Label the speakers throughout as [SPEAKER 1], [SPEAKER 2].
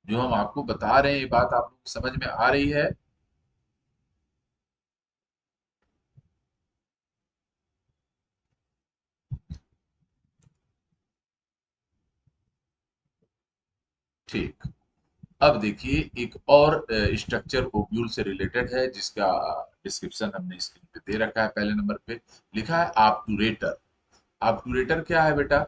[SPEAKER 1] जो हम आपको बता रहे हैं ये बात आप लोग को समझ में आ रही है? ठीक। अब देखिए एक और स्ट्रक्चर ओब्यूल से रिलेटेड है जिसका डिस्क्रिप्शन हमने स्क्रीन पे दे रखा है। पहले नंबर पे लिखा है ऑब्टूरेटर। ऑब्टूरेटर क्या है बेटा?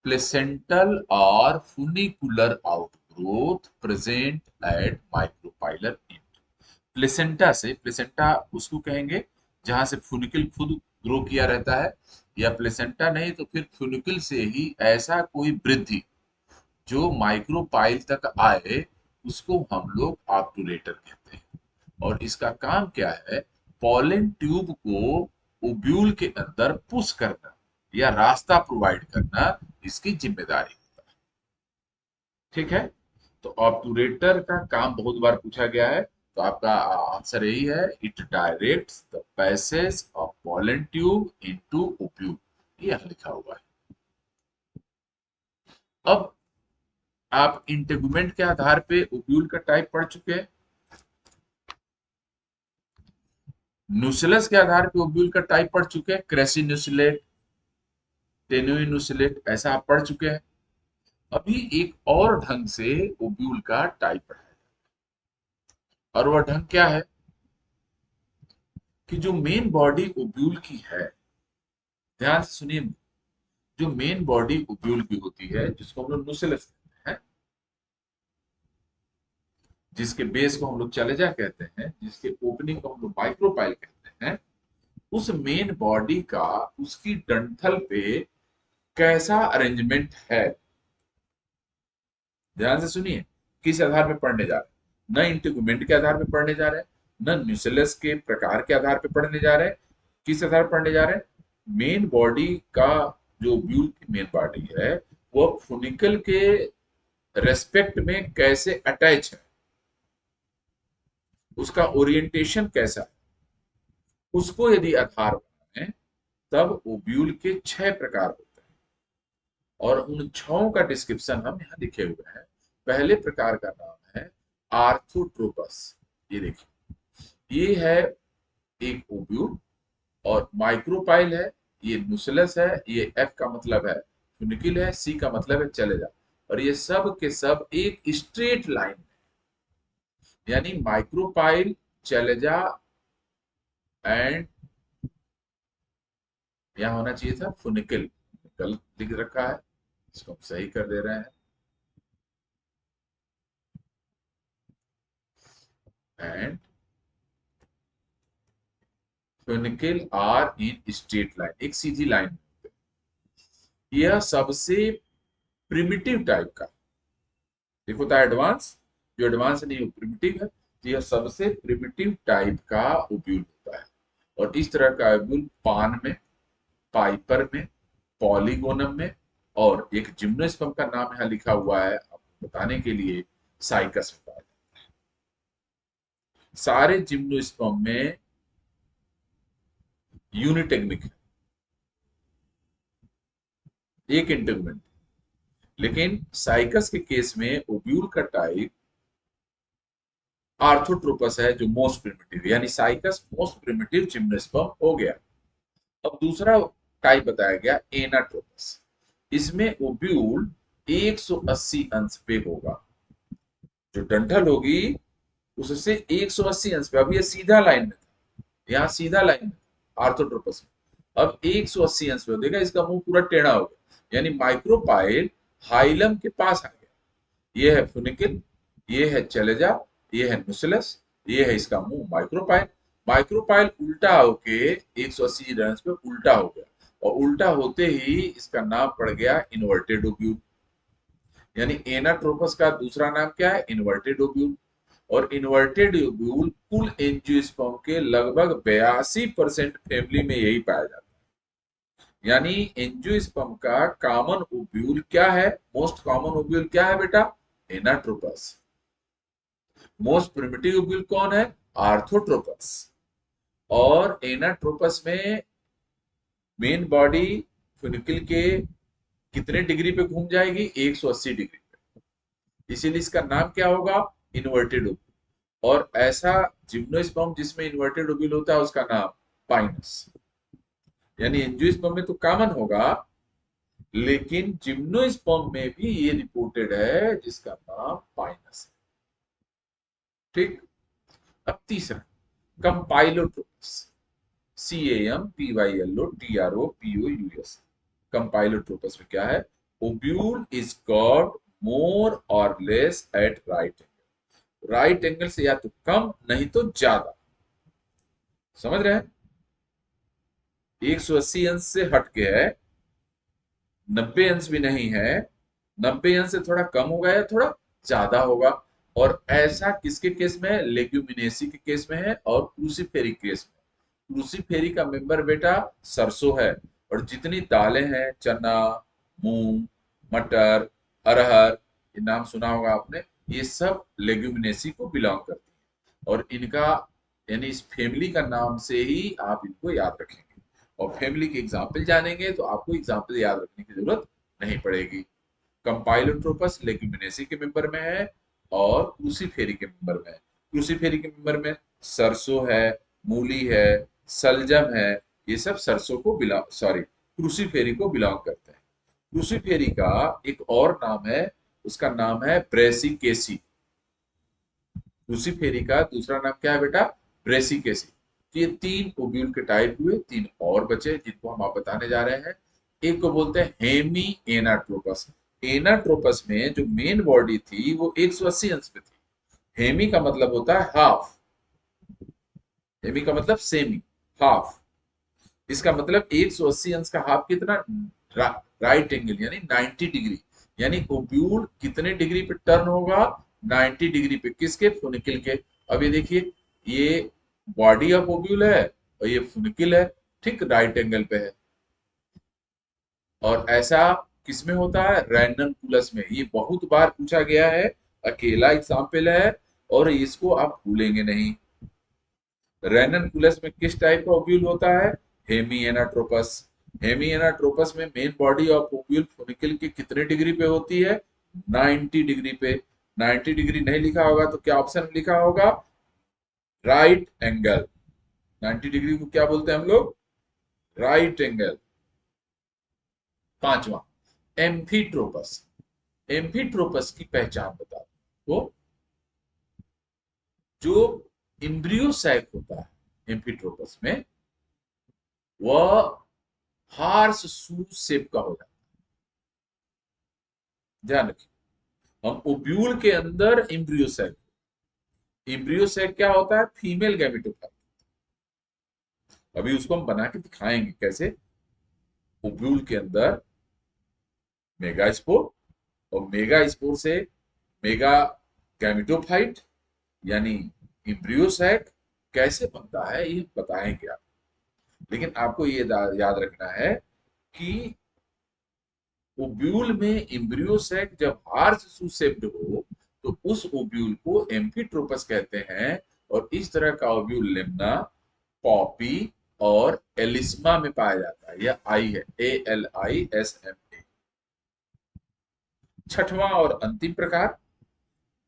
[SPEAKER 1] प्लेसेंटल और funicular outgrowth present at micropylar end. Placenta उसको कहेंगे जहां से फुनिकल खुद ग्रो किया रहता है, या प्लेसेंटा नहीं तो फिर फ्यूनिकल से ही ऐसा कोई वृद्धि जो माइक्रोपाइल तक आए, उसको हम लोग ऑब्टूरेटर कहते हैं। और इसका काम क्या है? पॉलन ट्यूब को ओब्यूल के अंदर पुश करना या रास्ता प्रोवाइड करना इसकी जिम्मेदारी होता है। ठीक है। तो ऑब्टूरेटर का काम बहुत बार पूछा गया है, तो आपका आंसर यही है, it directs the passage of pollen tube into ovule. ये यहाँ लिखा हुआ है। अब आप इंटेगुमेंट के आधार पे ओब्यूल का टाइप पढ़ चुके हैं। न्यूसिलस के आधार पे ओब्यूल का टाइप पढ़ चुके हैं, क्रेसिन्यूसिलेट, टेनुइनुसिलेट, ऐसा आप पढ़ चुके हैं। अभी एक और ढंग से ओब्यूल का टाइप पढ़ा, और वह ढंग क्या है कि जो मेन बॉडी ओब्यूल की है, ध्यान से सुनिए, जो मेन बॉडी ओब्यूल की होती है जिसको हम लोग न्यूसिलस कहते हैं, जिसके बेस को हम लोग चलेजा कहते हैं, जिसके ओपनिंग को हम लोग माइक्रोपाइल कहते हैं, उस मेन बॉडी का उसकी डंठल पे कैसा अरेंजमेंट है, ध्यान से सुनिए। किस आधार पे पढ़ने जा रहे हैं? न इंटीग्यूमेंट के आधार पे पढ़ने जा रहे हैं, न न्यूसिलस के प्रकार के आधार पे पढ़ने जा रहे हैं। किस आधार पर पढ़ने जा रहे हैं? मेन बॉडी का, जो ब्यूल की मेन बॉडी है, वो फुनिकल के रेस्पेक्ट में कैसे अटैच है, उसका ओरिएंटेशन कैसा है, उसको यदि आधार बनाए तब ओब्यूल के 6 प्रकार होते हैं। और उन 6 का डिस्क्रिप्शन हम यहाँ लिखे हुए हैं। पहले प्रकार का नाम है आर्थोट्रोपस। ये देखिए, ये है एक ओब्यूल, और माइक्रोपाइल है, ये न्यूसिलस है, ये एफ का मतलब है फ्यूनिकिल है, सी का मतलब है चले जा, और ये सब के सब एक स्ट्रेट लाइन में, यानी माइक्रोपाइल, चलेजा एंड, यहाँ होना चाहिए था फुनिकल, गलत लिख रखा है, इसको हम सही कर दे रहे हैं, and funicle are in straight line, एक सीधी लाइन। यह सबसे प्रिमिटिव टाइप का, एक होता है एडवांस, जो एडवांस नहीं, प्रिमिटिव है, तो यह सबसे प्रिमिटिव टाइप का ओब्यूल होता है। और इस तरह का ओब्यूल पान में, पाइपर में, पॉलीगोनम में, और एक जिम्नोस्पर्म का नाम यहाँ लिखा हुआ है आपको बताने के लिए, साइकस में पाया जाता है। सारे जिम्नोस्पर्म में यूनिटेगमिक है, एक इंटेगमेंट। लेकिन साइकस के केस में ओब्यूल का टाइप आर्थोट्रोपस है, जो मोस्ट प्रिमिटिव, यानी साइकस मोस्ट प्रिमिटिव जिम्नोस्पर्म हो गया। अब दूसरा टाइप बताया गया एनाट्रोपस। इसमें ओब्यूल 180 अंश पे होगा, जो डंठल होगी उससे 180 अंश पे। अब ये सीधा लाइन में था, यहाँ सीधा लाइन में आर्थोट्रोपस में, अब 180 अंश पे हो देगा, इसका मुंह पूरा टेढ़ा हो गया, यानी माइक्रोपाइल हाइलम के पास आ गया। ये है फुनिकिल, ये है चलेजा, ये है नुसिलस, ये है इसका मुंह माइक्रोपाइल। माइक्रोपाइल उल्टा होके 180 रन पे उल्टा हो गया, और उल्टा होते ही इसका नाम पड़ गया इन्वर्टेड ओब्यूल। यानी एनाट्रोपस का दूसरा नाम क्या है? Inverted ovule. और इन्वर्टेड ओब्यूल कुल एंजियोस्पर्म के लगभग 82% फैमिली में यही पाया जाता है। यानी एंजियोस्पर्म का कॉमन ओब्यूल क्या है? मोस्ट कॉमन ओब्यूल क्या है बेटा? एनाट्रोपस। मोस्ट प्रिमिटिव ओब्यूल कौन है? आर्थोट्रोपस। और एनाट्रोपस में मेन बॉडी फ्यूनिकल के कितने डिग्री पे घूम जाएगी? 180 डिग्री पे। इसीलिए इसका नाम क्या होगा, इन्वर्टेड ओव्यूल। और ऐसा जिम्नोस्पर्म जिसमें इन्वर्टेड ओव्यूल होता है उसका नाम पाइनस। यानी एंजियोस्पर्म में तो कॉमन होगा, लेकिन जिम्नोस्पर्म में भी ये रिपोर्टेड है जिसका नाम पाइनस है। ठीक। अब तीसरा, कंपाइलोट्रोपस, CAMPYLOTROPOUS। कंपाइलोट्रोपस में क्या है, ओब्यूल इज कर्व्ड मोर और less at right angle. Right angle से या तो कम नहीं तो ज्यादा, समझ रहे हैं। 180 अंश से हटके है, 90 अंश भी नहीं है, 90 अंश से थोड़ा कम होगा या थोड़ा ज्यादा होगा। और ऐसा किसके केस में है, लेग्यूमिनेसी के केस में है और क्रूसीफेरी केस में। क्रूसीफेरी का मेंबर बेटा सरसों है, और जितनी दालें हैं, चना, मूंग, मटर, अरहर, ये नाम सुना होगा आपने, ये सब लेग्यूमिनेसी को बिलोंग करती है। और इनका यानी इस फैमिली का नाम से ही आप इनको याद रखेंगे, और फैमिली के एग्जाम्पल जानेंगे तो आपको एग्जाम्पल याद रखने की जरूरत नहीं पड़ेगी। कंपाइलोट्रोपस लेग्यूमिनेसी के मेंबर में है और क्रूसीफेरी के मेंबर में है। क्रूसीफेरी के मेंबर में सरसों है, मूली है, सलजम है, ये सब सरसों को बिलोंग, सॉरी, क्रूसीफेरी को बिलोंग करते हैं। क्रूसीफेरी का एक और नाम है, उसका नाम है ब्रेसिकेसी। लूसीफेरी का दूसरा नाम क्या है बेटा, ब्रेसिकेसी। तो ये तीन ओब्यूल के टाइप हुए, तीन और बचे जिनको हम आप बताने जा रहे हैं। एक को बोलते हैं हेमी एनाट्रोपस। एनाट्रोपस में जो मेन बॉडी थी वो 180 अंश पे थी। हेमी का मतलब होता है हाफ, हेमी का मतलब सेमी, हाफ। इसका मतलब 180 अंश का हाफ कितना, राइट एंगल यानी 90 डिग्री। यानी ओब्यूल कितने डिग्री पे टर्न होगा, 90 डिग्री पे। किसके, फुनिकिल के। अब ये देखिए, ये बॉडी ऑफ ओब्यूल है और ये फुनिकिल है, ठीक राइट एंगल पे है। और ऐसा किसमें होता है, रैंडमकुलस में। ये बहुत बार पूछा गया है, अकेला एग्जाम्पल है, और इसको आप भूलेंगे नहीं। रेननकुलस में किस टाइप का ओव्यूल होता है, हेमिएनाट्रोपस। हेमिएनाट्रोपस में main body of ovule follicle के कितने डिग्री पे होती है, 90 डिग्री पे। 90 डिग्री नहीं लिखा होगा तो क्या ऑप्शन में लिखा होगा, राइट एंगल। 90 डिग्री को क्या बोलते हैं हम लोग, राइट एंगल। पांचवा, एम्फीट्रोपस। एम्फीट्रोपस की पहचान बता दो। तो जो इम्ब्रियो सैक होता है एम्फीट्रोपस में, वह हार्स शू शेप का हो जाता है। ध्यान रखिए, हम ओब्यूल के अंदर इम्ब्रियो सैक, इम्ब्रियो सैक क्या होता है, फीमेल गैमेटोफाइट। अभी उसको हम बना के दिखाएंगे कैसे। ओब्यूल के अंदर मेगा स्पोर, और मेगा स्पोर से मेगा गैमेटोफाइट यानी इम्ब्रियो सैक कैसे बनता है ये बताएंगे आप। लेकिन आपको ये याद रखना है कि ओब्यूल में इम्ब्रियो सैक जब हार्स सुसेप्ट हो तो उस ओब्यूल को एम्फीट्रोपस कहते हैं। और इस तरह का ओब्यूल लेम्ना, पॉपी और एलिस्मा में पाया जाता है। यह आई है, ALISMA। छठवां और अंतिम प्रकार,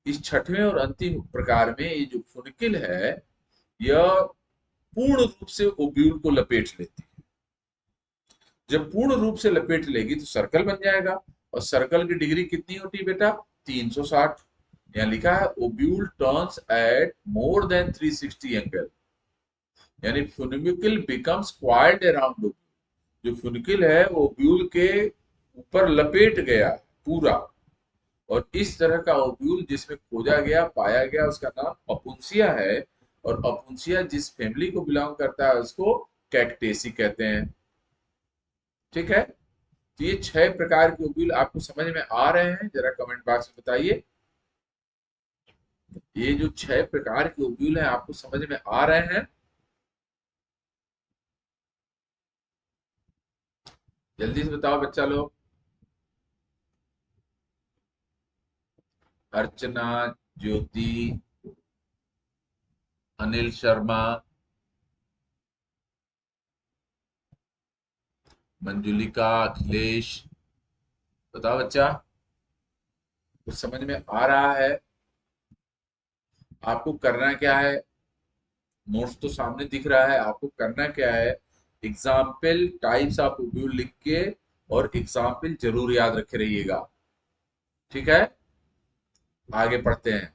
[SPEAKER 1] इस छठवें और अंतिम प्रकार में ये जो फुनिकिल है, यह पूर्ण रूप से ओब्यूल को लपेट लेती है। जब पूर्ण रूप से लपेट लेगी तो सर्कल बन जाएगा, और सर्कल की डिग्री कितनी होती है बेटा, 360। यहाँ लिखा है ovule turns eight more than 360 angle, यानी फुनिक्यूल बिकम्स क्वाइट अराउंड। जो फुनिक्यूल है वो ओब्यूल के ऊपर लपेट गया पूरा। और इस तरह का ओब्यूल जिसमें खोजा गया, पाया गया, उसका नाम अपुंसिया है। और अपुंसिया जिस फैमिली को बिलोंग करता है उसको कैक्टेसी कहते हैं। ठीक है। तो ये 6 प्रकार के ओब्यूल आपको समझ में आ रहे हैं, जरा कमेंट बॉक्स में बताइए। ये जो 6 प्रकार के ओब्यूल हैं आपको समझ में आ रहे हैं, जल्दी से बताओ बच्चा लोग। अर्चना, ज्योति, अनिल शर्मा, मंजुलिका, अखिलेश, बताओ बच्चा। कुछ समझ में आ रहा है? आपको करना क्या है? नोट्स तो सामने दिख रहा है, आपको करना क्या है? एग्जाम्पल टाइप्स ऑफ ओब्यूल लिख के और एग्जाम्पल जरूर याद रखे रहिएगा। ठीक है, आगे पढ़ते हैं।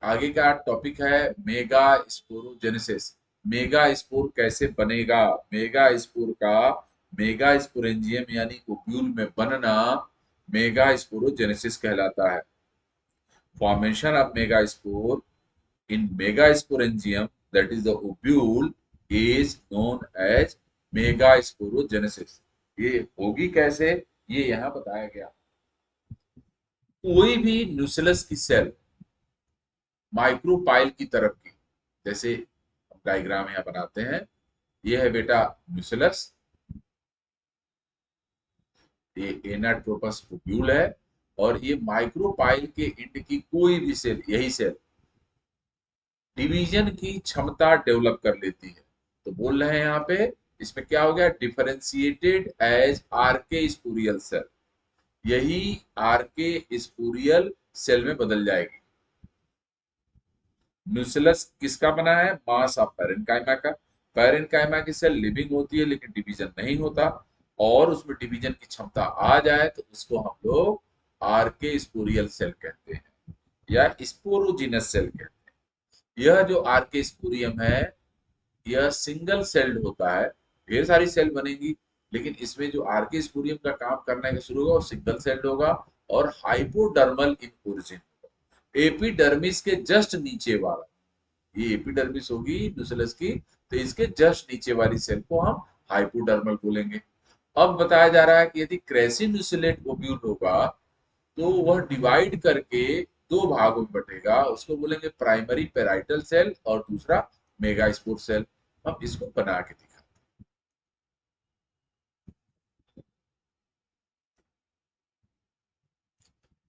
[SPEAKER 1] आगे का टॉपिक है मेगा स्पोरोजेनेसिस। मेगा स्पोर कैसे बनेगा? मेगा स्पोर का मेगा स्पोरेंजियम यानी ओव्यूल में बनना मेगा स्पोरोजेनेसिस कहलाता है। Formation of mega spore in megasporangium, that is the ovule, is known as megasporogenesis। ये होगी कैसे, ये यहां बताया गया। कोई भी न्यूक्लियस की सेल माइक्रोपाइल की तरफ की, जैसे डायग्राम यहां बनाते हैं, ये है बेटा न्यूक्लियस, ये एनाट्रोपस ओव्यूल है, और ये माइक्रोपाइल के इंड की कोई भी सेल, यही सेल डिवीजन की क्षमता डेवलप कर लेती है। तो बोल रहे हैं यहाँ पे, इसमें क्या हो गया, डिफरेंशिएटेड एज आरके स्पूरियल सेल, यही आरके स्पूरियल सेल में बदल जाएगी। न्यूक्लियस किसका बना है? मास ऑफ पैरेन्काइमा का। पैरेन्काइमा की सेल लिविंग होती है लेकिन डिवीजन नहीं होता, और उसमें डिवीजन की क्षमता आ जाए तो उसको हम लोग आरके स्पूरियल सेल कहते हैं, या स्पोरोजिनस सेल कहते हैं। यह जो आरके स्पूरियम है, यह सिंगल सेल्ड होता है। ढेर सारी सेल बनेगी, लेकिन इसमें जो आर्के स्पूरियम का काम करने का शुरू होगा वो सिंगल सेल्ड होगा, और हाइपोडर्मल इन ओरिजिन, एपिडर्मिस के जस्ट नीचे वाला, ये एपिडर्मिस होगी न्यूक्लियस की, तो इसके जस्ट नीचे वाली सेल को हम हाइपोडर्मल बोलेंगे। अब बताया जा रहा है कि यदि क्रेसिन्यूसिलेट ओव्यूल होगा तो वह डिवाइड करके दो भागों में बटेगा, उसको बोलेंगे प्राइमरी पेराइटल सेल और दूसरा मेगास्पोर सेल। हम इसको बना के दिखा,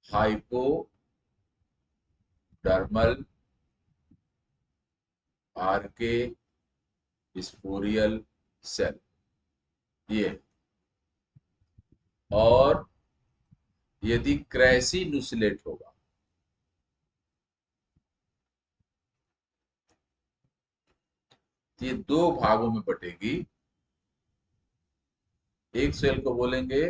[SPEAKER 1] हाइपोडर्मल आर्के स्पोरियल सेल, ये, और यदि क्रेसिनुसलेट होगा तो ये दो भागों में बटेगी। एक सेल को बोलेंगे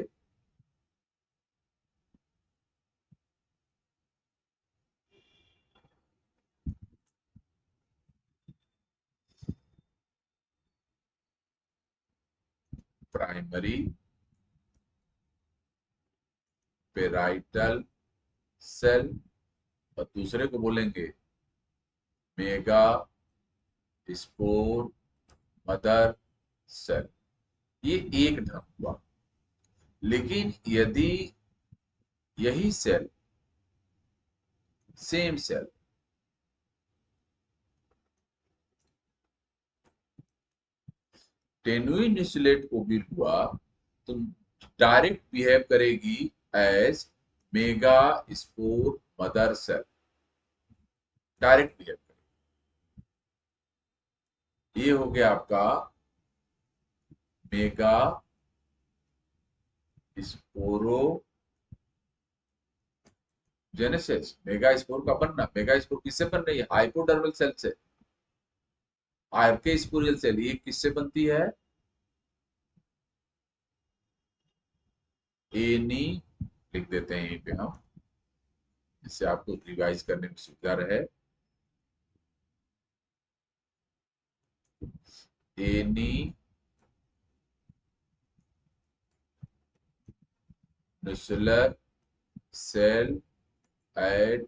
[SPEAKER 1] प्राइमरी पेराइटल सेल, और दूसरे को बोलेंगे मेगा स्पोर मदर सेल। ये एक ढंग हुआ। लेकिन यदि यही cell, same cell, tenuinucellate ovule हुआ तो डायरेक्ट बिहेव करेगी as megaspore mother cell, direct behave करेगी। ये हो गया आपका मेगा स्पोरोजेनेसिस। मेगा स्पोर का बनना, मेगा स्पोर किससे बन रही है? हाइपोडर्मल सेल से। आर्के स्पोरियल सेल ये किससे बनती है? एनी, लिख देते हैं यहीं पे हम, जिससे आपको रिवाइज करने में सुविधा रहे। Any nucellar cell at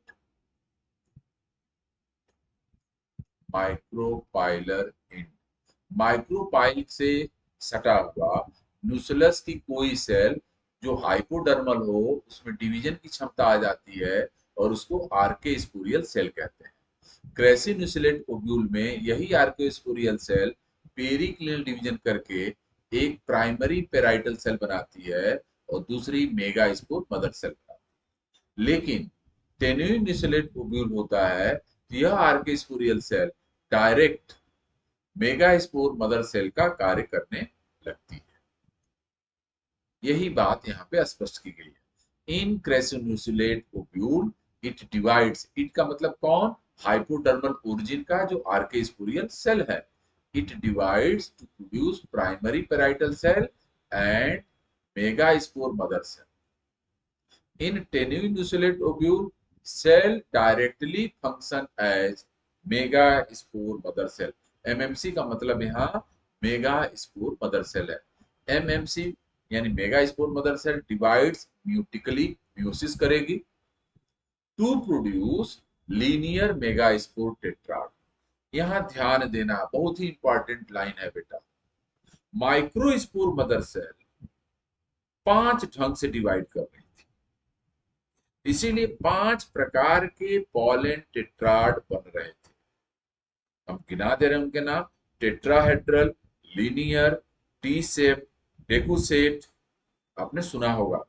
[SPEAKER 1] micropylar end. Micropyle से सटा हुआ न्यूक्लियस की कोई सेल जो हाइपोडर्मल हो, उसमें डिवीजन की क्षमता आ जाती है, और उसको आर्के स्पूरियल सेल कहते हैं। क्रेसिन्यूसिलेट ओव्यूल में यही आर्के स्पूरियल सेल पेरिक्लिनल डिवीजन करके एक प्राइमरी पेराइटल सेल बनाती है, और दूसरी मेगा स्पोर मदर सेल बनाती है। लेकिन टेनुइन्युसिलेट ओव्यूल होता है तो यह archesporial cell direct megaspore mother cell का कार्य करने लगती है। यही बात यहाँ पे स्पष्ट की गई है। In crassinucellate ovule it divides, it का मतलब कौन, हाइपोडर्मल ओरिजिन का जो आर्केस्पोरियल सेल है, it divides to produce primary parietal cell and megaspore mother cell. In tenuinucellate ovule cell directly function as megaspore mother cell. MMC का मतलब यहाँ megaspore mother cell है। एमएमसी यानी megaspore mother cell divides meiotically, meiosis करेगी to produce linear megaspore tetrad. यहां ध्यान देना, बहुत ही इंपॉर्टेंट लाइन है बेटा। माइक्रोस्पोर मदर सेल 5 ढंग से डिवाइड कर रही थी, इसीलिए 5 प्रकार के पॉलन टेट्राड बन रहे थे। हम गिना दे रहे हैं उनके नाम, टेट्राहेड्रल, लीनियर, टी सेप, डेकुसेट, आपने सुना होगा,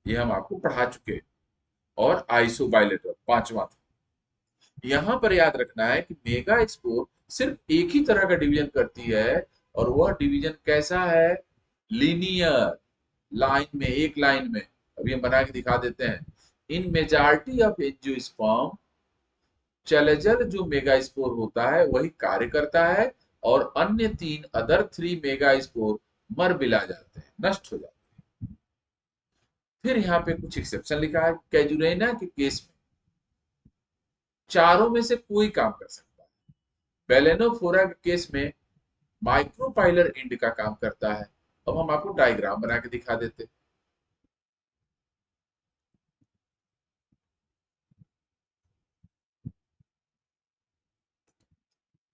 [SPEAKER 1] ये हम आपको पढ़ा चुके। और आइसोबाइलेटरल 5वां था। यहां पर याद रखना है कि मेगा स्पोर सिर्फ एक ही तरह का डिवीजन करती है, और वह डिवीजन कैसा है, लीनियर, लाइन में, एक लाइन में। अभी हम बना के दिखा देते हैं। इन मेजॉरिटी ऑफ एंजियोस्पर्म चैलेंजर जो मेगास्पोर होता है वही कार्य करता है, और अन्य 3 अदर 3 मेगास्पोर मर मिला जाते हैं, नष्ट हो जाते हैं। फिर यहाँ पे कुछ एक्सेप्शन लिखा है। कैजुरेना के केस में चारों में से कोई काम कर सकता है। बेलेनोफोरा के केस में माइक्रोपाइलर इंड का काम करता है। अब हम आपको डायग्राम बना के दिखा देते।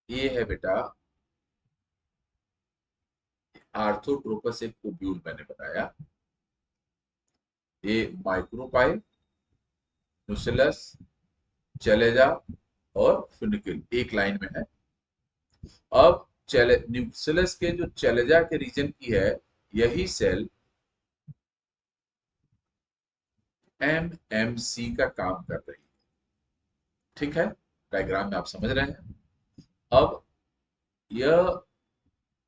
[SPEAKER 1] ये है बेटा आर्थोट्रोपस एक ओव्यूल मैंने बनाया। ये माइक्रोपाइल, नुसेलस, चलेजा और फिनिकल एक लाइन में है। अब न्यूक्लियस के जो चलेजा के रीजन की है, यही सेल एमएमसी का काम कर रही है। ठीक है, डायग्राम में आप समझ रहे हैं। अब यह,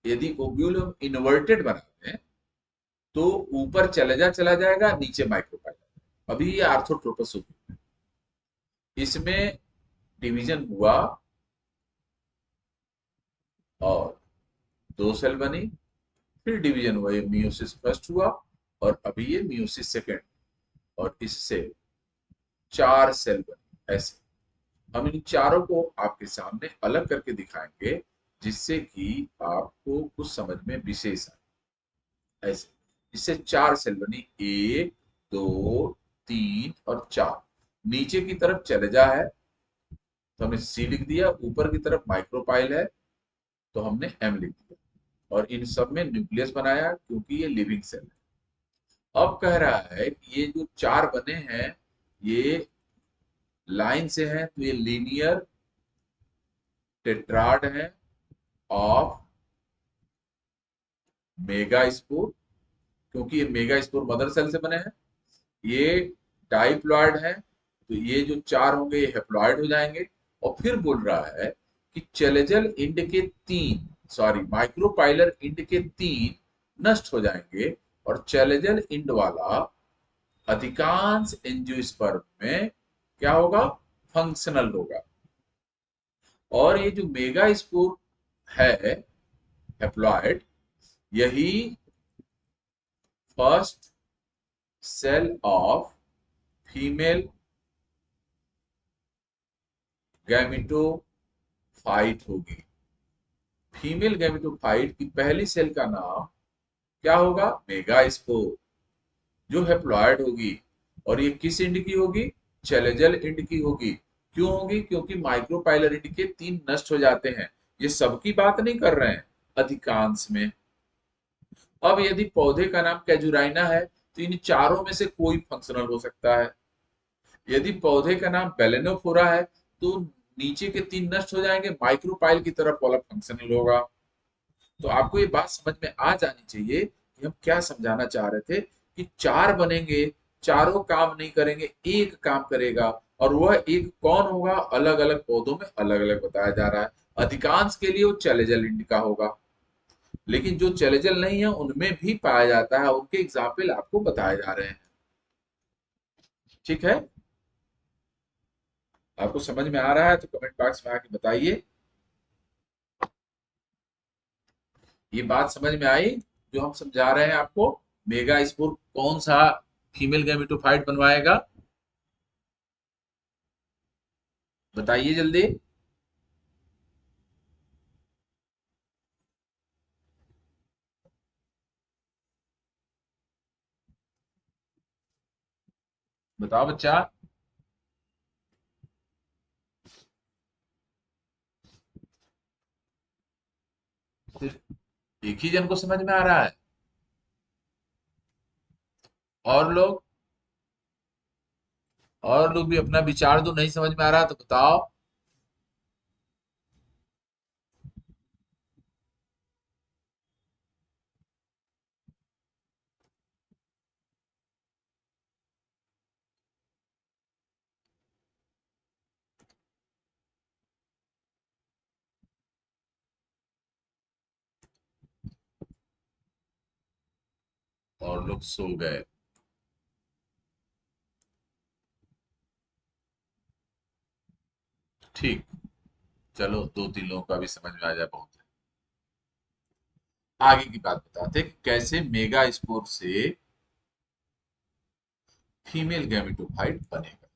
[SPEAKER 1] यदि ओव्यूल हम इन्वर्टेड बनाते हैं तो ऊपर चलेजा चला जाएगा, नीचे माइक्रोपाइल। अभी ये आर्थोट्रोपस ओव्यूल है, इसमें डिवीजन हुआ और 2 सेल बनी, फिर डिवीजन हुआ, ये मियोसिस फर्स्ट हुआ और अभी ये मियोसिस सेकेंड, और इससे 4 सेल बनी। ऐसे हम इन चारों को आपके सामने अलग करके दिखाएंगे, जिससे कि आपको कुछ समझ में विशेष आए। ऐसे इससे 4 सेल बनी, 1 2 3 और 4। नीचे की तरफ चले जा है तो हमने सी लिख दिया, ऊपर की तरफ माइक्रोपाइल है तो हमने एम लिख दिया, और इन सब में न्यूक्लियस बनाया क्योंकि ये लिविंग सेल है। अब कह रहा है कि ये जो 4 बने हैं ये लाइन से हैं, तो ये लीनियर टेट्राड है ऑफ मेगास्पोर, क्योंकि ये मेगास्पोर मदर सेल से बने हैं। ये डाइप्लॉइड है, तो ये जो 4 होंगे ये हेप्लॉइड हो जाएंगे। और फिर बोल रहा है कि चेलेजल इंड के 3, सॉरी माइक्रोपाइलर इंड के 3 नष्ट हो जाएंगे, और चेलेजल इंड वाला अधिकांश एंजियोस्पर्म में क्या होगा, फंक्शनल होगा। और ये जो मेगास्पोर है हेप्लॉइड, यही first cell of female gametophyte होगी। फीमेल गैमेटोफाइट की पहली सेल का नाम क्या होगा, मेगास्पोर, जो हेप्लॉइड होगी। और ये किस इंड की होगी, चेलेजल इंड की होगी। क्यों होगी, क्योंकि माइक्रोपाइलर इंड के 3 नष्ट हो जाते हैं। ये सबकी बात नहीं कर रहे हैं, अधिकांश में। अब यदि पौधे का नाम कैजुराइना है तो इन चारों में से कोई फंक्शनल हो सकता है। यदि पौधे का नाम बेलेनोफोरा है तो नीचे के 3 नष्ट हो जाएंगे, माइक्रोपाइल की तरफ वाला फंक्शनल होगा। तो आपको ये बात समझ में आ जानी चाहिए कि हम क्या समझाना चाह रहे थे, कि 4 बनेंगे, चारों काम नहीं करेंगे, एक काम करेगा, और वह एक कौन होगा, अलग अलग पौधों में अलग अलग बताया जा रहा है। अधिकांश के लिए वो चलेजल इंडिका होगा। लेकिन जो चलेजल नहीं है उनमें भी पाया जाता है, उनके एग्जाम्पल आपको बताए जा रहे हैं। ठीक है, आपको समझ में आ रहा है तो कमेंट बॉक्स में आके बताइए। ये बात समझ में आई जो हम समझा रहे हैं आपको? मेगा स्पोर कौन सा फीमेल गैमेटोफाइट बनवाएगा, बताइए जल्दी। बताओ बच्चा। सिर्फ एक ही जन को समझ में आ रहा है? और लोग, और लोग भी अपना विचार दो, नहीं समझ में आ रहा तो बताओ। और लोग सो गए। ठीक, चलो दो तीन लोगों का भी समझ में आ जाए बहुत है। आगे की बात बताते हैं कि कैसे मेगा स्पोर से फीमेल गैमेटोफाइट बनेगा।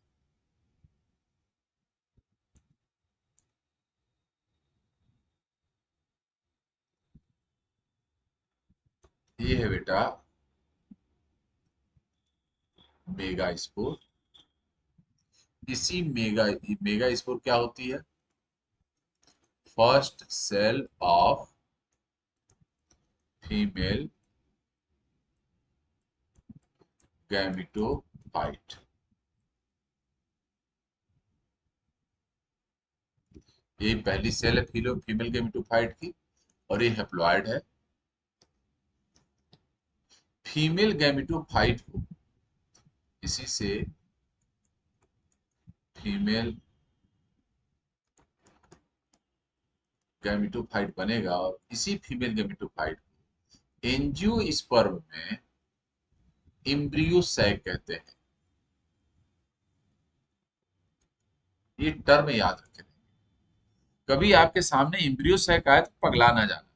[SPEAKER 1] ये है बेटा मेगा स्पोर। इसी मेगा स्पोर क्या होती है? First cell of female gametophyte. ये पहली सेल है फीमेल गैमेटोफाइट की, और ये हैप्लॉइड है। फीमेल गैमेटोफाइट को इसी से फीमेल गैमेटोफाइट बनेगा, और इसी फीमेल गैमेटोफाइट को एंजियोस्पर्म में एम्ब्रियो सैक कहते हैं। ये टर्म याद रखें। कभी आपके सामने एम्ब्रियो सैक आए तो पगला ना जाना।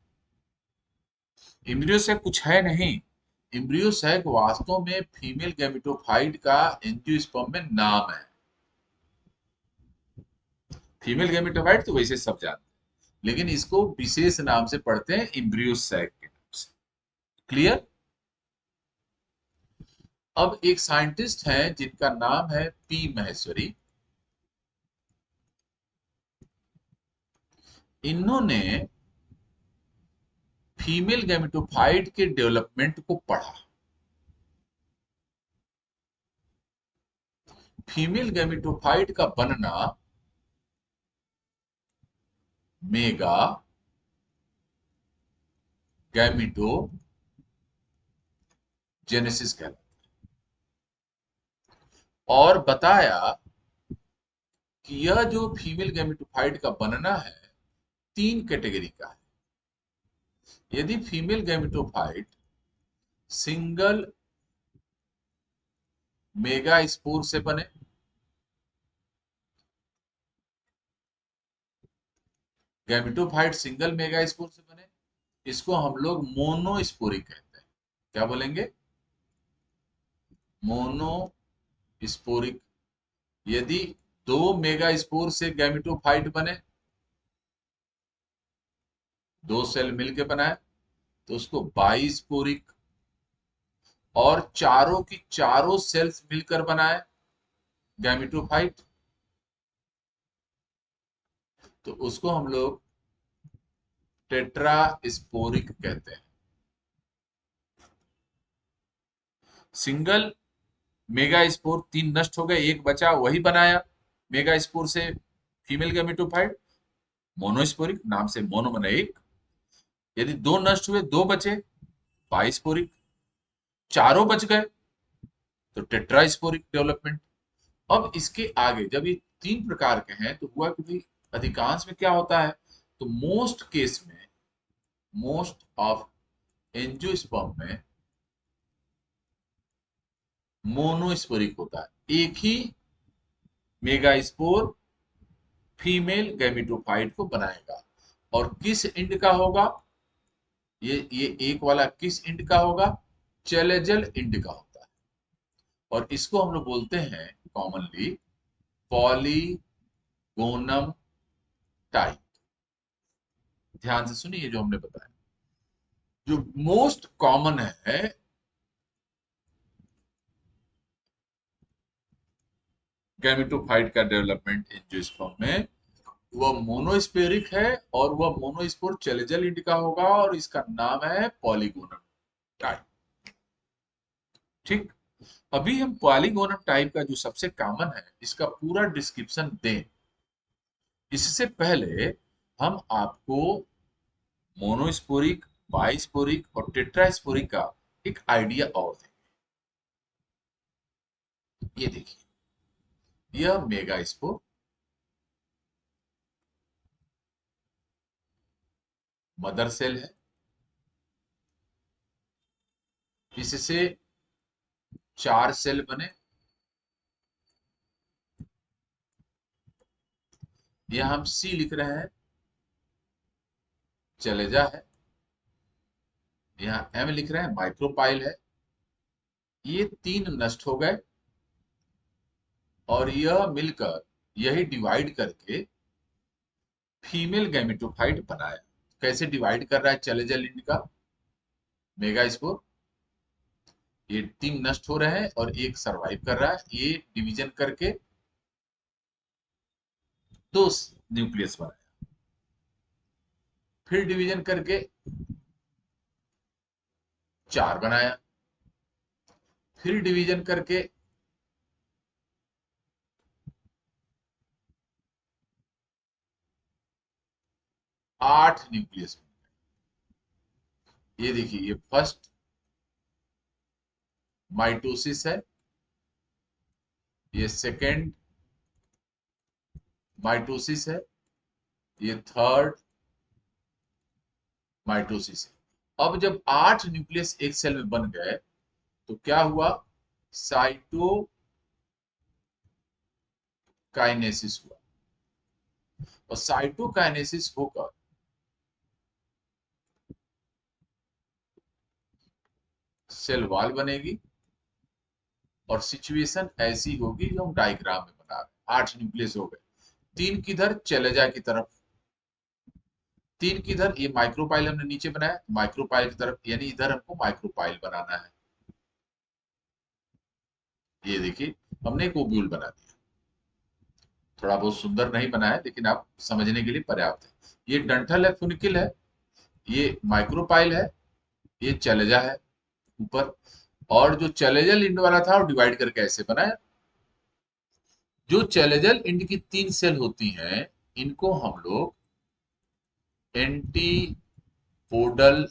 [SPEAKER 1] एम्ब्रियो सैक कुछ है नहीं। एम्ब्रियो सैक वास्तव में फीमेल गैमेटोफाइट का एंजियोस्पर्म में नाम है। फीमेल गैमेटोफाइट तो वैसे सब जानते हैं, लेकिन इसको विशेष नाम से पढ़ते हैं एम्ब्रियो सैक के नाम से। क्लियर? अब एक साइंटिस्ट है जिनका नाम है पी महेश्वरी। इन्होंने फीमेल गैमेटोफाइट के डेवलपमेंट को पढ़ा। फीमेल गैमेटोफाइट का बनना मेगा गैमेटोजेनेसिस कहलाता है, और बताया कि यह जो फीमेल गैमेटोफाइट का बनना है तीन कैटेगरी का है। यदि female gametophyte single mega spore से बने, गैमेटोफाइट सिंगल मेगा स्पोर से बने, इसको हम लोग मोनोस्पोरिक कहते हैं। क्या बोलेंगे? मोनोस्पोरिक। यदि दो मेगा स्पोर से गैमेटोफाइट बने, दो सेल मिलके बनाए, तो उसको बाइस्पोरिक। और चारों की चारों सेल्स मिलकर बनाए गैमेटोफाइट, तो उसको हम लोग टेट्रास्पोरिक कहते हैं। सिंगल मेगा स्पोर तीन नष्ट हो गए, एक बचा, वही बनाया मेगा स्पोर से फीमेल गैमेटोफाइट, मोनोस्पोरिक, नाम से मोनो बना एक। यदि दो नष्ट हुए, दो बचे, बाइस्पोरिक। चारों बच गए तो टेट्रास्पोरिक डेवलपमेंट। अब इसके आगे जब ये तीन प्रकार के हैं तो हुआ कि भाई अधिकांश में क्या होता है, तो मोस्ट केस में मोस्ट ऑफ एंजियोस्पर्म में मोनोस्पोरिक होता है, एक ही मेगास्पोर फीमेल गैमेटोफाइट को बनाएगा। और किस इंड का होगा? ये एक वाला किस इंड का होगा? चेलेजल इंड का होता है। और इसको हम लोग बोलते हैं कॉमनली पॉलीगोनम टाइप। ध्यान से सुनिए जो हमने बताया। जो मोस्ट कॉमन है गैमेटोफाइट का डेवलपमेंट एंजियोस्पर्म में, वह मोनोस्पेरिक है और वह मोनोस्पोर चेलेजल इंड का होगा और इसका नाम है पॉलीगोनम टाइप। ठीक, अभी हम पॉलीगोनम टाइप का जो सबसे कॉमन है इसका पूरा डिस्क्रिप्शन दें, इससे पहले हम आपको मोनोस्पोरिक, बाइस्पोरिक और टेट्रास्पोरिक का एक आइडिया और दें। ये देखिए, यह मेगास्पोर, मदर सेल है। इससे 4 सेल बने। यह हम सी लिख रहे हैं, चलेजा है। यहाँ एम लिख रहे हैं, माइक्रोपाइल है। ये 3 नष्ट हो गए और यह मिलकर यही डिवाइड करके फीमेल गैमेटोफाइट बनाया। कैसे डिवाइड कर रहा है चलेजल इंड का मेगास्पोर? ये 3 नष्ट हो रहे हैं और एक सरवाइव कर रहा है। ये डिवीजन करके 2 न्यूक्लियस बनाया, फिर डिवीजन करके 4 बनाया, फिर डिवीजन करके 8 न्यूक्लियस। ये देखिए, ये फर्स्ट माइटोसिस है, ये सेकेंड माइटोसिस है, ये थर्ड माइटोसिस है। अब जब 8 न्यूक्लियस एक सेल में बन गए तो क्या हुआ? साइटोकाइनेसिस हुआ। और साइटोकाइनेसिस होकर सेल वॉल बनेगी और सिचुएशन ऐसी होगी जो हम डायग्राम में बना रहे हैं। 8 न्यूक्लियस हो गए, 3 किधर? चलेजा की तरफ, 3 किधर? ये माइक्रोपाइल हमने नीचे बनाया, माइक्रोपाइल की तरफ, यानी इधर हमको माइक्रोपाइल बनाना है। ये देखिए, हमने एक ओब्यूल बना दिया। थोड़ा बहुत सुंदर नहीं बनाया लेकिन आप समझने के लिए पर्याप्त है। ये डंठल है, फुनिकिल है, ये माइक्रोपाइल है, ये चलेजा है ऊपर। और जो चलेजल इंड वाला था वो डिवाइड करके ऐसे बनाया। जो चलेजल इंड की 3 सेल होती हैं, इनको हम लोग एंटीपोडल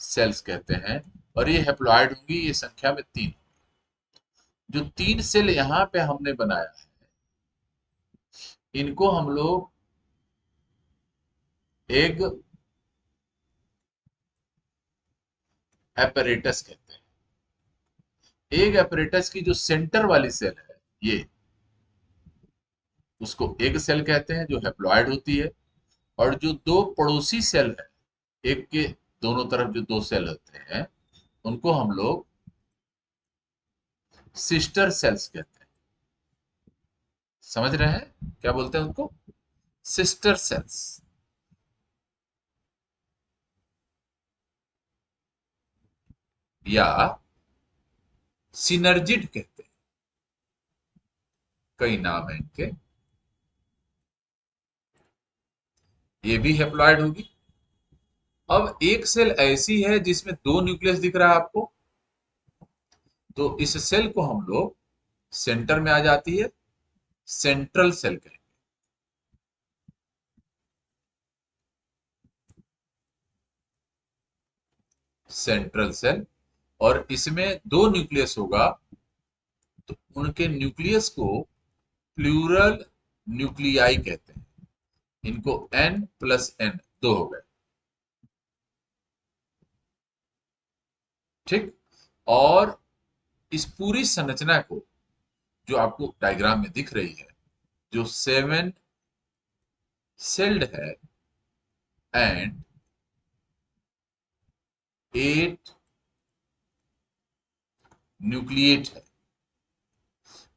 [SPEAKER 1] सेल्स कहते हैं और ये हैप्लॉइड होंगी। ये संख्या में 3। जो 3 सेल यहां पे हमने बनाया है, इनको हम लोग एग एपरेटस कहते हैं। एग एपरेटस की जो सेंटर वाली सेल है, ये उसको एग सेल कहते हैं, जो हैप्लॉइड होती है। और जो 2 पड़ोसी सेल है, एक के दोनों तरफ जो 2 सेल होते हैं, उनको हम लोग सिस्टर सेल्स कहते हैं। समझ रहे हैं क्या बोलते हैं उनको? सिस्टर सेल्स या सिनर्जिड कहते हैं। कई नाम है इनके। ये भी हैप्लॉइड होगी। अब एक सेल ऐसी है जिसमें 2 न्यूक्लियस दिख रहा है आपको, तो इस सेल को हम लोग सेंटर में आ जाती है, सेंट्रल सेल कहेंगे। Central cell. और इसमें 2 न्यूक्लियस होगा, तो उनके न्यूक्लियस को प्लूरल न्यूक्लियाई कहते हैं। इनको n+n 2 हो गए। ठीक। और इस पूरी संरचना को, जो आपको डायग्राम में दिख रही है, जो 7 सेल्ड है एंड 8 न्यूक्लिएट है,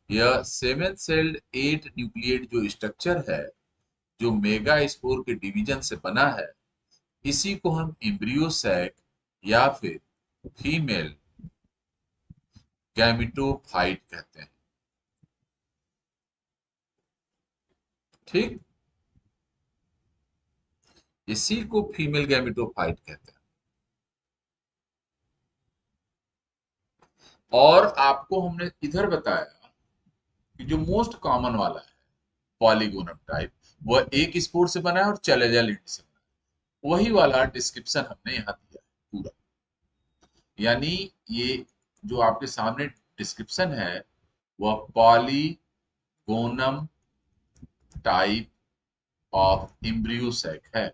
[SPEAKER 1] यह 7 सेल्ड 8 न्यूक्लिएट जो स्ट्रक्चर है, जो मेगा स्पोर के डिवीजन से बना है, इसी को हम एम्ब्रियो सैक या फिर फीमेल गैमेटोफाइट कहते हैं। ठीक, इसी को फीमेल गैमेटोफाइट कहते हैं। और आपको हमने इधर बताया कि जो मोस्ट कॉमन वाला है पॉलीगोनम टाइप, वह एक स्पोर से बना है और चैलेंजर लिंट से बना है। वही वाला डिस्क्रिप्शन हमने यहाँ दिया है पूरा। यानी ये जो आपके सामने डिस्क्रिप्शन है वह पॉलीगोनम टाइप ऑफ एम्ब्रियोसैक है।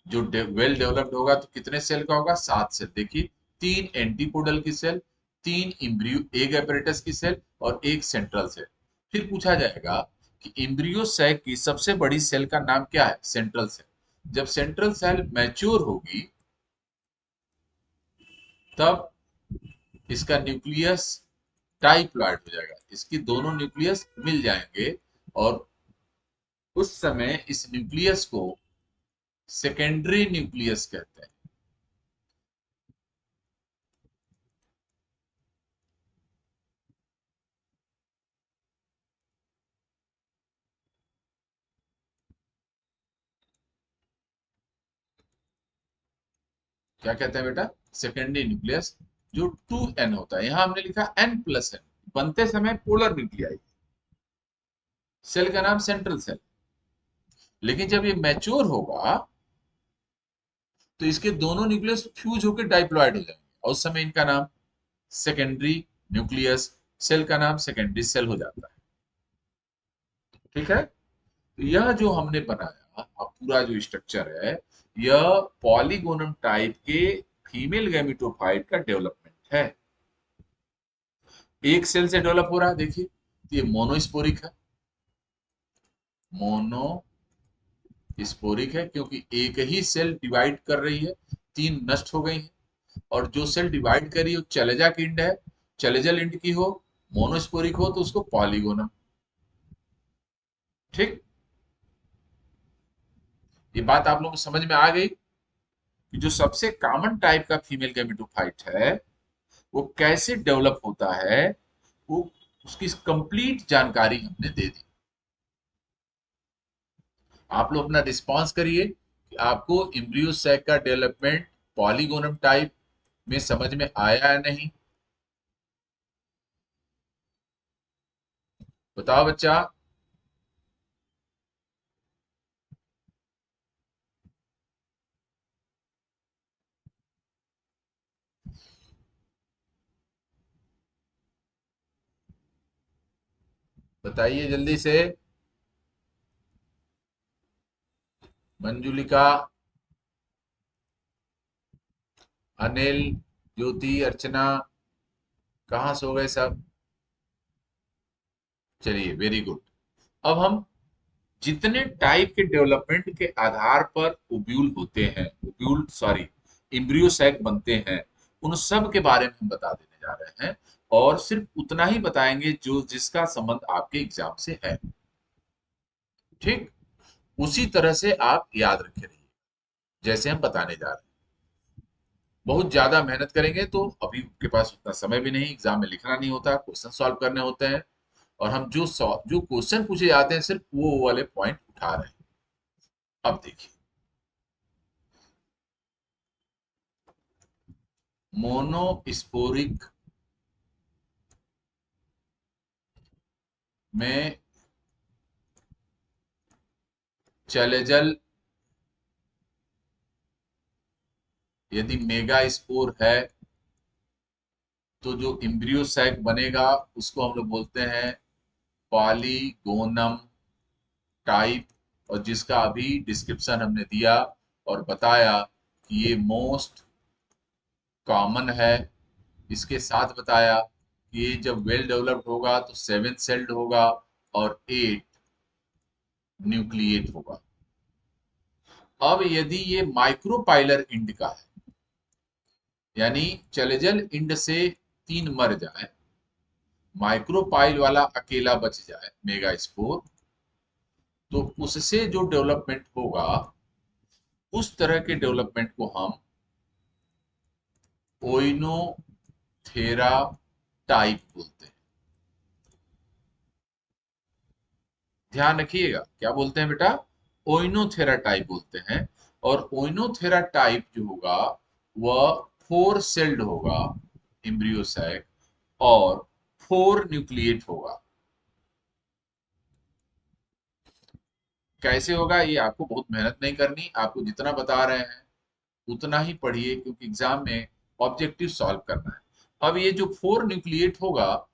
[SPEAKER 1] जो वेल डेवलप्ड होगा तो कितने सेल का होगा? 7 सेल। देखिए, 3 एंटीपोडल की सेल, 3 इम्ब्रियो एग apparatus की सेल और 1 सेंट्रल सेल। फिर पूछा जाएगा कि एम्ब्रियो सैक की सबसे बड़ी सेल का नाम क्या है? Central cell. जब सेंट्रल सेल मैच्योर होगी तब इसका न्यूक्लियस डाइप्लॉइड हो जाएगा, इसकी दोनों न्यूक्लियस मिल जाएंगे और उस समय इस न्यूक्लियस को सेकेंडरी न्यूक्लियस कहते हैं। क्या कहते हैं बेटा? सेकेंडरी न्यूक्लियस, जो 2n होता है। यहां हमने लिखा n+n, बनते समय पोलर न्यूक्लियाई, सेल का नाम सेंट्रल सेल। लेकिन जब ये मैच्योर होगा तो इसके दोनों न्यूक्लियस फ्यूज होकर डाइप्लॉइड हो जाएंगे और उस समय इनका नाम सेकेंडरी न्यूक्लियस, सेल का नाम सेकेंडरी सेल हो जाता है। ठीक है, तो यह जो हमने बनाया अब पूरा जो स्ट्रक्चर है, यह पॉलीगोनम टाइप के फीमेल गैमेटोफाइट का डेवलपमेंट है। एक सेल से डेवलप हो रहा है, देखिए, तो ये मोनोस्पोरिक है। मोनोस्पोरिक है क्योंकि एक ही सेल डिवाइड कर रही है, 3 नष्ट हो गई हैं। और जो सेल डिवाइड कर रही है चलेजा किंड है, चलेजा लिंड की हो, मोनोस्पोरिक हो तो उसको पॉलीगोनम। ठीक, ये बात आप लोगों को समझ में आ गई कि जो सबसे कॉमन टाइप का फीमेल गैमेटोफाइट है वो कैसे डेवलप होता है, वो उसकी कंप्लीट जानकारी हमने दे दी। आप लोग अपना रिस्पॉन्स करिए कि आपको एम्ब्रियो सैक का डेवलपमेंट पॉलीगोनम टाइप में समझ में आया या नहीं। बताओ बच्चा। बताइए जल्दी से। मंजुलिका, अनिल, ज्योति, अर्चना, कहाँ सो गए सब? चलिए, वेरी गुड। अब हम जितने टाइप के डेवलपमेंट के आधार पर ओव्यूल होते हैं, ओव्यूल सॉरी एम्ब्रियो सैक बनते हैं, उन सब के बारे में हम बता देने जा रहे हैं। और सिर्फ उतना ही बताएंगे जो जिसका संबंध आपके एग्जाम से है। ठीक, उसी तरह से आप याद रखे रहिए जैसे हम बताने जा रहे हैं। बहुत ज्यादा मेहनत करेंगे तो अभी के पास उतना समय भी नहीं, एग्जाम में लिखना नहीं होता, क्वेश्चन सॉल्व करने होते हैं। और हम जो क्वेश्चन पूछे जाते हैं सिर्फ वो वाले पॉइंट उठा रहे हैं। अब देखिए, मोनोस्पोरिक में चलेजल यदि मेगा स्पोर है तो जो एम्ब्रियो सैक बनेगा उसको हम लोग बोलते हैं पॉलीगोनम टाइप। और जिसका अभी डिस्क्रिप्शन हमने दिया और बताया ये मोस्ट कॉमन है। इसके साथ बताया कि ये जब वेल डेवलप्ड होगा तो 7 सेल्ड होगा और 8 न्यूक्लिएट होगा। अब यदि ये माइक्रोपाइलर इंड का है, यानी चलेजल इंड से 3 मर जाए, माइक्रोपाइल वाला अकेला बच जाए मेगास्पोर, तो उससे जो डेवलपमेंट होगा उस तरह के डेवलपमेंट को हम ओइनोथेरा टाइप बोलते हैं। ध्यान रखिएगा, क्या बोलते हैं बेटा? ओइनोथेरा टाइप बोलते हैं। और ओइनोथेरा टाइप जो होगा वह 4 सेल्ड होगा एम्ब्रियोसैक और 4 न्यूक्लिएट होगा। कैसे होगा ये आपको बहुत मेहनत नहीं करनी, आपको जितना बता रहे हैं उतना ही पढ़िए, क्योंकि एग्जाम में ऑब्जेक्टिव सॉल्व करना है। अब ये जो 4 न्यूक्लिएट होगा,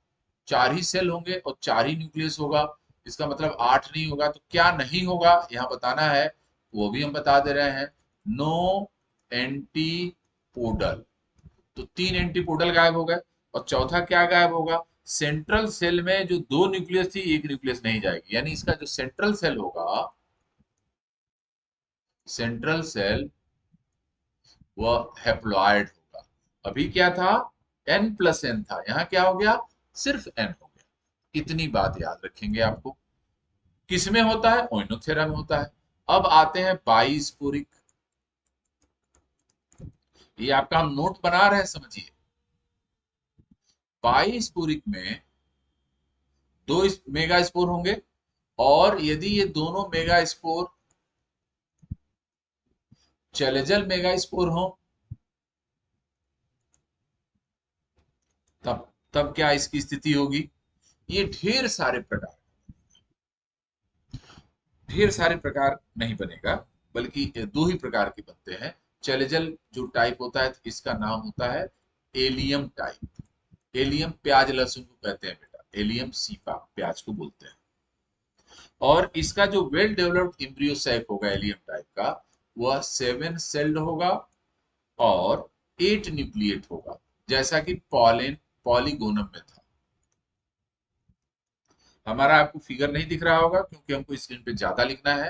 [SPEAKER 1] 4 ही सेल होंगे और 4 ही न्यूक्लियस होगा, इसका मतलब 8 नहीं होगा। तो क्या नहीं होगा यहाँ बताना है, वो भी हम बता दे रहे हैं। नो एंटीपोडल, तो 3 एंटीपोडल गायब हो गए। और चौथा क्या गायब होगा? सेंट्रल सेल में जो 2 न्यूक्लियस थी, 1 न्यूक्लियस नहीं जाएगी, यानी इसका जो सेंट्रल सेल होगा, सेंट्रल सेल वह हैप्लॉइड होगा। अभी क्या था? n+n था, यहाँ क्या हो गया? सिर्फ n हो गया। इतनी बात याद रखेंगे आपको। किस में होता है? ओइनोथेरा में होता है। अब आते हैं बाइस्पोरिक। ये आपका हम नोट बना रहे हैं, समझिए। बाइस्पोरिक में 2 मेगा स्पोर होंगे, और यदि ये दोनों मेगा स्पोर चलेजल मेगा स्पोर हो, तब तब क्या इसकी स्थिति होगी? ये ढेर सारे प्रकार नहीं बनेगा, बल्कि 2 ही प्रकार के बनते हैं। चलेजल जो टाइप होता है इसका नाम होता है एलियम टाइप। एलियम प्याज लहसुन को कहते हैं बेटा, एलियम सीपा प्याज को बोलते हैं। और इसका जो वेल डेवलप्ड एम्ब्रियोसैक होगा एलियम टाइप का, वह 7 सेल्ड होगा और 8 न्यूक्लिएट होगा, जैसा कि पॉलीगोनम में था। हमारा आपको फिगर नहीं दिख रहा होगा क्योंकि हमको स्क्रीन पे ज्यादा लिखना है।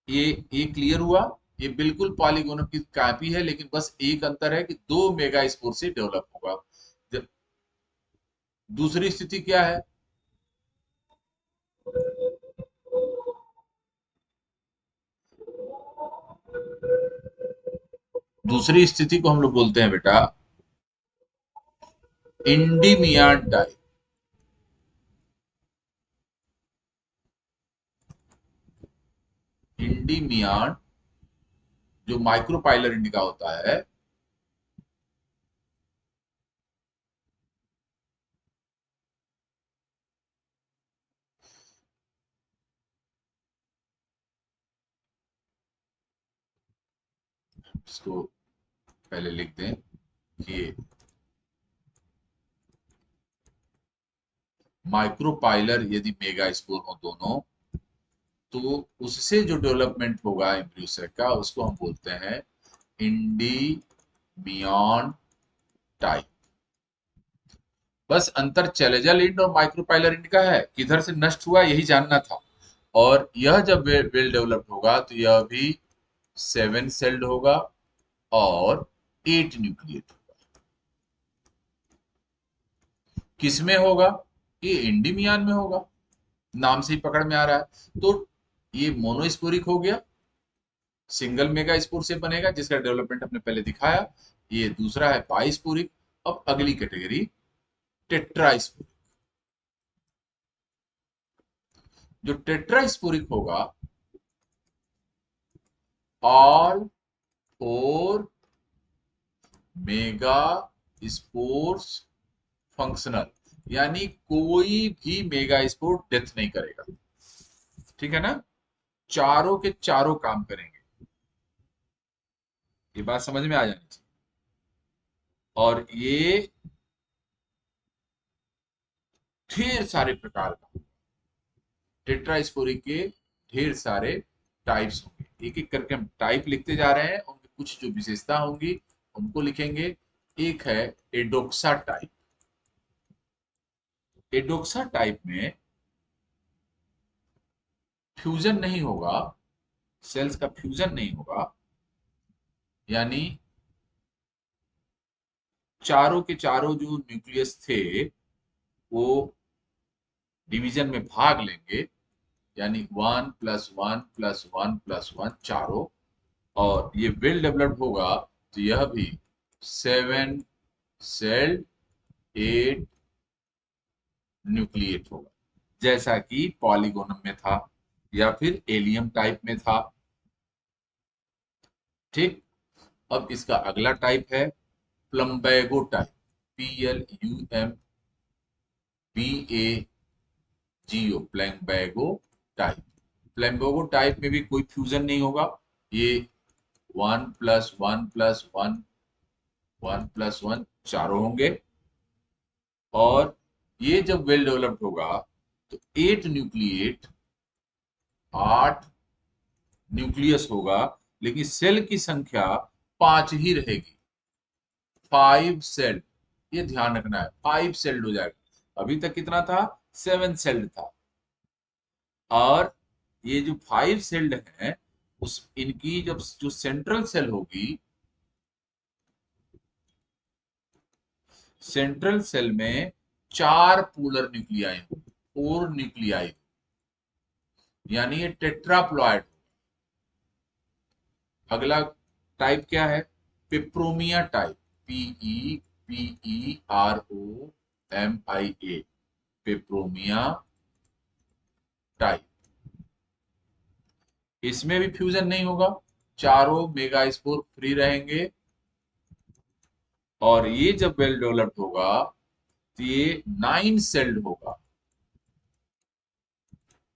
[SPEAKER 1] ये क्लियर हुआ? ये बिल्कुल पॉलीगोनम की कॉपी है, लेकिन बस एक अंतर है कि 2 मेगा स्पोर से डेवलप होगा। दूसरी स्थिति क्या है? दूसरी स्थिति को हम लोग बोलते हैं बेटा इंडीमियान टाइप। इंडीमियान जो माइक्रोपाइलर इंडिका होता है, इसको पहले लिख दें कि माइक्रोपाइलर यदि मेगा स्पोर हो दोनों, तो उससे जो डेवलपमेंट होगा एम्ब्रियोसेक का, उसको हम बोलते हैं इंडीमियान टाइप। बस अंतर चलेजल इंड और माइक्रोपाइलर इंड का है, किधर से नष्ट हुआ यही जानना था। और यह जब वेल डेवलप्ड होगा तो यह भी 7 सेल्ड होगा और 8 न्यूक्लिएट होगा। किस में होगा? ये इंडीमियान में होगा, नाम से ही पकड़ में आ रहा है। तो ये मोनोस्पोरिक हो गया, सिंगल मेगा स्पोर से बनेगा, जिसका डेवलपमेंट हमने पहले दिखाया। ये दूसरा है बाइस्पोरिक। अब अगली कैटेगरी टेट्रास्पोरिक। जो टेट्रास्पोरिक होगा, ऑल 4 मेगा स्पोर्स फंक्शनल, यानी कोई भी मेगा स्पोर डेथ नहीं करेगा। ठीक है ना? चारों के चारों काम करेंगे। ये बात समझ में आ जानी चाहिए। और ये ढेर सारे प्रकार का टेट्रास्पोरिक के ढेर सारे टाइप्स होंगे। एक एक करके हम टाइप लिखते जा रहे हैं, उनकी कुछ जो विशेषता होंगी उनको लिखेंगे। एक है एडोक्सा टाइप। एडोक्सा टाइप में फ्यूजन नहीं होगा, सेल्स का फ्यूजन नहीं होगा, यानी चारों के चारों जो न्यूक्लियस थे वो डिवीजन में भाग लेंगे, यानी 1+1+1+1 चारों, और ये वेल डेवलप्ड होगा तो यह भी 7 सेल्ड 8 न्यूक्लिएट होगा, जैसा कि पॉलीगोनम में था या फिर एलियम टाइप में था। ठीक। अब इसका अगला टाइप है प्लम्बैगो टाइप। PLUMBAGO, प्लम्बैगो type. प्लम्बैगो टाइप में भी कोई फ्यूजन नहीं होगा, ये 1+1+1+1 चारों होंगे, और ये जब वेल डेवलप्ड होगा तो 8 न्यूक्लियस होगा, लेकिन सेल की संख्या 5 ही रहेगी। 5 सेल, ये ध्यान रखना है, 5 सेल्ड हो जाएगा। अभी तक कितना था? 7 सेल्ड था। और ये जो 5 सेल्ड है, उस इनकी जब जो सेंट्रल सेल होगी, सेंट्रल सेल में 4 पोलर न्यूक्लियाई होंगे, 4 न्यूक्लियाई, यानी ये टेट्राप्लॉइड। अगला टाइप क्या है? Peperomia type. PEPEROMIA, Peperomia type. इसमें भी फ्यूजन नहीं होगा, चारों मेगा स्पोर फ्री रहेंगे, और ये जब वेल डेवलप्ड होगा तो ये 9 सेल्ड होगा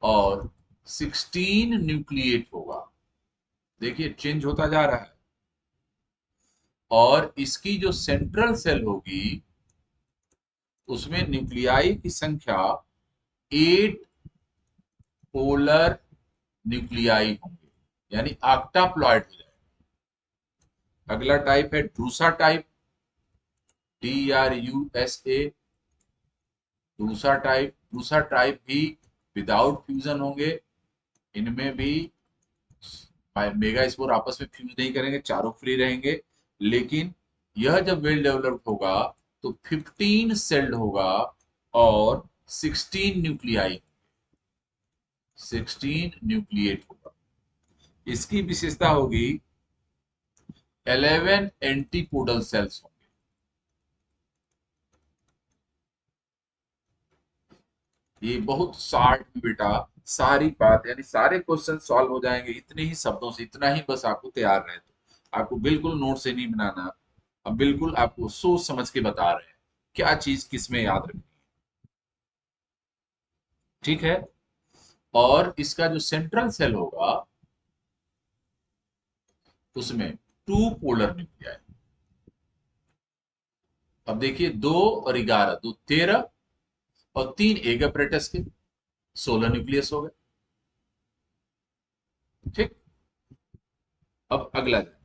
[SPEAKER 1] और 16 न्यूक्लिएट होगा। देखिए चेंज होता जा रहा है। और इसकी जो सेंट्रल सेल होगी उसमें न्यूक्लियाई की संख्या 8 पोलर न्यूक्लियाई होंगे, यानी ऑक्टाप्लॉइड हो जाएगा। अगला टाइप है ड्रूसा टाइप। DRUSA, ड्रूसा टाइप भी विदाउट फ्यूजन होंगे। इनमें भी मेगा स्पोर आपस में फ्यूज नहीं करेंगे, चारों फ्री रहेंगे। लेकिन यह जब वेल डेवलप्ड होगा तो 15 सेल्ड होगा और 16 न्यूक्लियाई, 16 न्यूक्लिएट होगा। इसकी विशेषता होगी 11 एंटीपोडल सेल्स होंगे। ये बहुत शॉर्ट में बेटा सारी बात, यानी सारे क्वेश्चन सॉल्व हो जाएंगे इतने ही शब्दों से। इतना ही बस आपको तैयार रहे, तो आपको बिल्कुल नोट से नहीं बनाना। अब बिल्कुल आपको सोच समझ के बता रहे हैं क्या चीज किस में याद रखनी है। ठीक है। और इसका जो सेंट्रल सेल होगा उसमें 2 पोलर न्यूक्लियाई। अब देखिए 2 और 11, 2 13, और 3 एक अपरेटस के 16 न्यूक्लियस हो गए। ठीक। अब अगला जाए।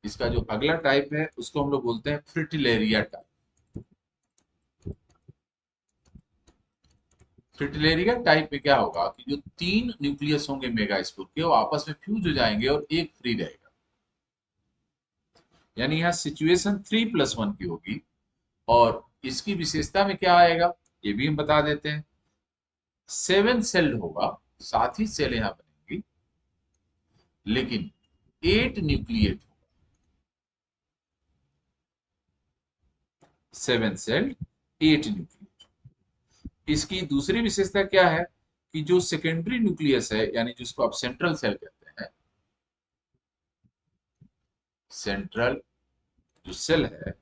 [SPEAKER 1] इसका जो अगला टाइप है उसको हम लोग बोलते हैं फ्रिटिलेरिया टाइप। फ्रिटिलेरिया टाइप में क्या होगा कि जो 3 न्यूक्लियस होंगे मेगा स्पोर के, वो आपस में फ्यूज हो जाएंगे और एक फ्री रहेगा, यानी यहाँ सिचुएशन 3+1 की होगी। और इसकी विशेषता में क्या आएगा ये भी हम बता देते हैं। 7 सेल्ड होगा, 7 ही सेल यहाँ बनेंगी, लेकिन 8 न्यूक्लिएट होगा। 7 सेल्ड 8 न्यूक्लिएट। इसकी दूसरी विशेषता क्या है कि जो सेकेंडरी न्यूक्लियस है, यानी जिसको आप सेंट्रल सेल कहते हैं, सेंट्रल जो सेल है,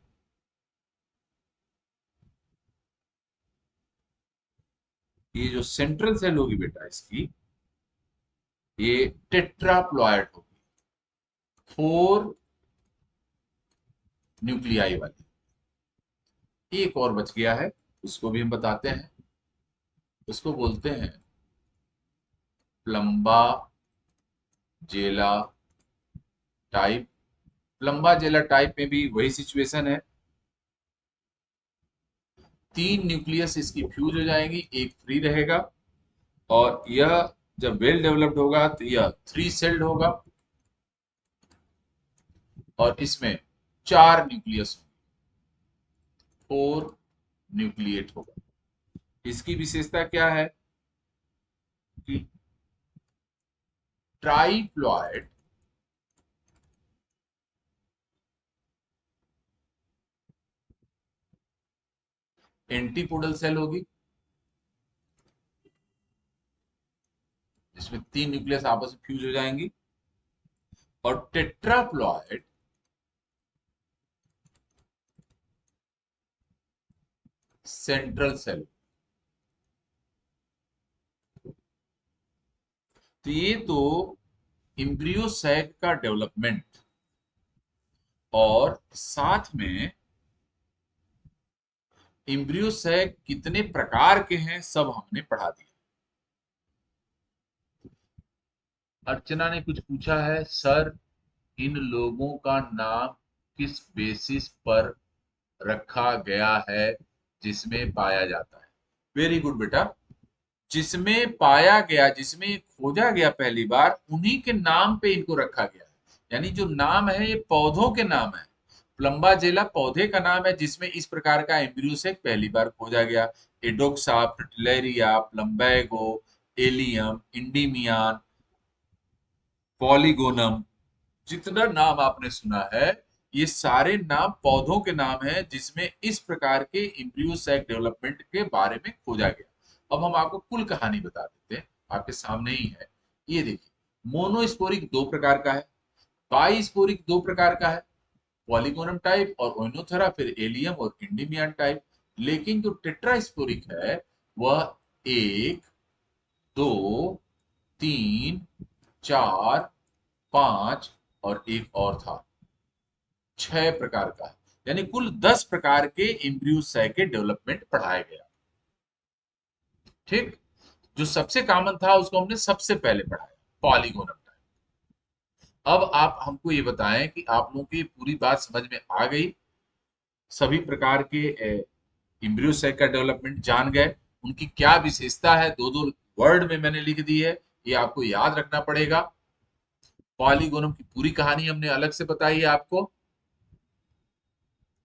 [SPEAKER 1] ये जो सेंट्रल सेल होगी बेटा इसकी, ये टेट्राप्लॉइड होगी, 4 न्यूक्लियाई वाली। एक और बच गया है, उसको भी हम बताते हैं। उसको बोलते हैं प्लम्बा जेला टाइप। प्लम्बा जेला टाइप में भी वही सिचुएशन है, 3 न्यूक्लियस इसकी फ्यूज हो जाएंगी, एक फ्री रहेगा। और यह जब वेल डेवलप्ड होगा तो यह 3 सेल्ड होगा और इसमें 4 न्यूक्लियस, 4 न्यूक्लिएट होगा। इसकी विशेषता क्या है कि ट्राइप्लॉइड एंटीपोडल सेल होगी, जिसमें 3 न्यूक्लियस आपस में फ्यूज हो जाएंगी। और टेट्राप्लॉइड सेंट्रल सेल। तो ये तो एम्ब्रियो सैक का डेवलपमेंट और साथ में एम्ब्रियो सैक कितने प्रकार के हैं सब हमने पढ़ा दिया। अर्चना ने कुछ पूछा है, सर इन लोगों का नाम किस बेसिस पर रखा गया है जिसमें पाया जाता है। वेरी गुड बेटा, जिसमें पाया गया, जिसमें खोजा गया पहली बार, उन्हीं के नाम पे इनको रखा गया है। यानी जो नाम है ये पौधों के नाम है। प्लम्बा जेला पौधे का नाम है जिसमें इस प्रकार का एम्ब्रियो सेक पहली बार खोजा गया। एडोक्सा, फ्रिटिलेरिया, प्लम्बैगो, एलियम, इंडीमियान, पॉलीगोनम, जितना नाम आपने सुना है ये सारे नाम पौधों के नाम हैं जिसमें इस प्रकार के एम्ब्रियो सैक डेवलपमेंट के बारे में खोजा गया। अब हम आपको कुल कहानी बता देते हैं, आपके सामने ही है। ये देखिए, मोनोस्पोरिक 2 प्रकार का है, बाइस्पोरिक 2 प्रकार का है, पॉलीगोनम टाइप और ओइनोथेरा, फिर एलियम और इंडिमियन टाइप। लेकिन जो टेट्रास्पोरिक है वह 1, 2, 3, 4, 5 और एक और था, 6 प्रकार का है। यानी कुल 10 प्रकार के एम्ब्रियो सैक के डेवलपमेंट पढ़ाया गया। ठीक, जो सबसे कॉमन था उसको हमने सबसे पहले पढ़ाया, पॉलीगोनम टाइप। अब आप हमको ये बताएं कि आप लोगों की पूरी बात समझ में आ गई, सभी प्रकार के एम्ब्रियो सैक का डेवलपमेंट जान गए, उनकी क्या विशेषता है, दो दो वर्ड में मैंने लिख दी है, ये आपको याद रखना पड़ेगा। पॉलीगोनम की पूरी कहानी हमने अलग से बताई है आपको।